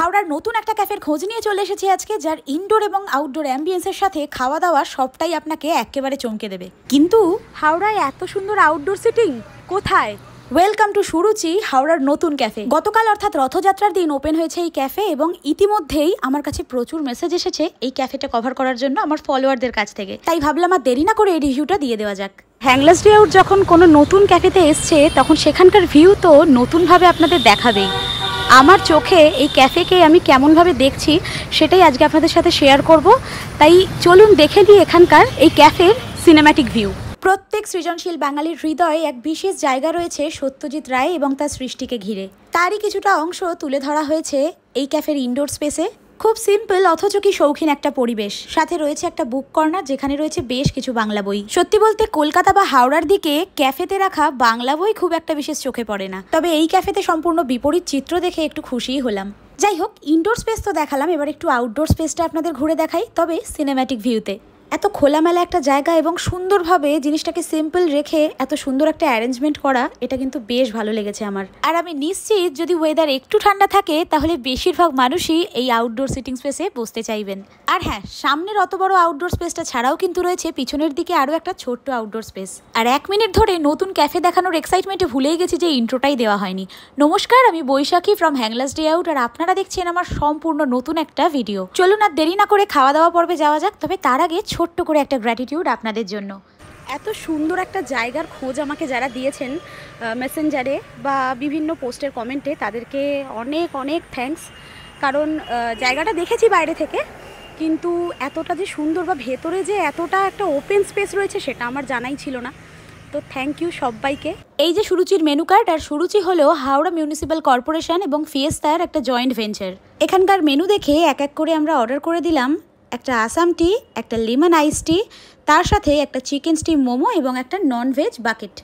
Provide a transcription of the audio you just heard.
হাওড়ার নতুন একটা ক্যাফের খোঁজ নিয়ে চলে এসেছি আজকে, যার ইনডোর এবং আউটডোর অ্যাম্বিয়েন্সের সাথে খাওয়া দাওয়া সবটাই আপনাকে একেবারে চমকে দেবে। কিন্তু হাওড়ায় এত সুন্দর আউটডোর সিটিং কোথায়? ওয়েলকাম টু সুরুচি, হাওড়ার নতুন ক্যাফে। গতকাল অর্থাৎ রথযাত্রার দিন ওপেন হয়েছে এই ক্যাফে এবং ইতিমধ্যেই আমার কাছে প্রচুর মেসেজ এসেছে এই ক্যাফেটা কভার করার জন্য আমার ফলোয়ারদের কাছ থেকে। তাই ভাবলাম আর দেরি না করে এই রিভিউটা দিয়ে দেওয়া যাক। হ্যাংলাস ডে আউট যখন কোনো নতুন ক্যাফেতে এসছে তখন সেখানকার ভিউ তো নতুনভাবে আপনাদের দেখাবেই। আমার চোখে এই ক্যাফেকে আমি কেমনভাবে দেখছি সেটাই আজকে আপনাদের সাথে শেয়ার করব। তাই চলুন দেখে নিই এখানকার এই ক্যাফের সিনেম্যাটিক ভিউ। প্রত্যেক সৃজনশীল বাঙালির হৃদয়ে এক বিশেষ জায়গা রয়েছে সত্যজিৎ রায় এবং তার সৃষ্টিকে ঘিরে। তারই কিছুটা অংশ তুলে ধরা হয়েছে এই ক্যাফের ইনডোর স্পেসে। খুব সিম্পল অথচ কি শৌখিন একটা পরিবেশ, সাথে রয়েছে একটা বুক কর্নার যেখানে রয়েছে বেশ কিছু বাংলা বই। সত্যি বলতে কলকাতা বা হাওড়ার দিকে ক্যাফেতে রাখা বাংলা বই খুব একটা বিশেষ চোখে পড়ে না, তবে এই ক্যাফেতে সম্পূর্ণ বিপরীত চিত্র দেখে একটু খুশিই হলাম। যাই হোক, ইনডোর স্পেস তো দেখালাম, এবার একটু আউটডোর স্পেসটা আপনাদের ঘুরে দেখাই, তবে সিনেম্যাটিক ভিউতে। এত খোলামেলা একটা জায়গা এবং সুন্দরভাবে জিনিসটাকে সিম্পল রেখে এত সুন্দর একটা অ্যারেঞ্জমেন্ট করা, এটা কিন্তু বেশ ভালো লেগেছে আমার। আর আমি নিশ্চিত যদি ওয়েদার একটু ঠান্ডা থাকে তাহলে বেশিরভাগ মানুষই এই আউটডোর সিটিং স্পেসে বসতে চাইবেন। আর হ্যাঁ, সামনের অত বড় আউটডোর স্পেসটা ছাড়াও কিন্তু রয়েছে পিছনের দিকে আরও একটা ছোট্ট আউটডোর স্পেস। আর 1 মিনিট ধরে নতুন ক্যাফে দেখানোর এক্সাইটমেন্টে ভুলেই গেছি যে ইন্ট্রোটাই দেওয়া হয়নি। নমস্কার, আমি বৈশাখী ফ্রম হ্যাংলাস ডে আউট, আর আপনারা দেখছেন আমার সম্পূর্ণ নতুন একটা ভিডিও। চলুন আর দেরি না করে খাওয়া দাওয়া পর্বে যাওয়া যাক, তবে তার আগে ছোট্ট করে একটা গ্র্যাটিটিউড আপনাদের জন্য। এত সুন্দর একটা জায়গার খোঁজ আমাকে যারা দিয়েছেন মেসেঞ্জারে বা বিভিন্ন পোস্টের কমেন্টে, তাদেরকে অনেক অনেক থ্যাঙ্কস। কারণ জায়গাটা দেখেছি বাইরে থেকে, কিন্তু এতটা যে সুন্দর বা ভেতরে যে এতটা একটা ওপেন স্পেস রয়েছে সেটা আমার জানাই ছিল না। তো থ্যাংক ইউ সবাইকে। এই যে সুরুচির মেনু কার্ড, আর সুরুচি হলো হাওড়া মিউনিসিপ্যাল কর্পোরেশন এবং ফিয়েস্তার একটা জয়েন্ট ভেঞ্চার। এখানকার মেনু দেখে এক এক করে আমরা অর্ডার করে দিলাম একটা আসাম টি, একটা লেমন আইস টি, তার সাথে একটা চিকেন স্টিম মোমো এবং একটা নন ভেজ বাকেট।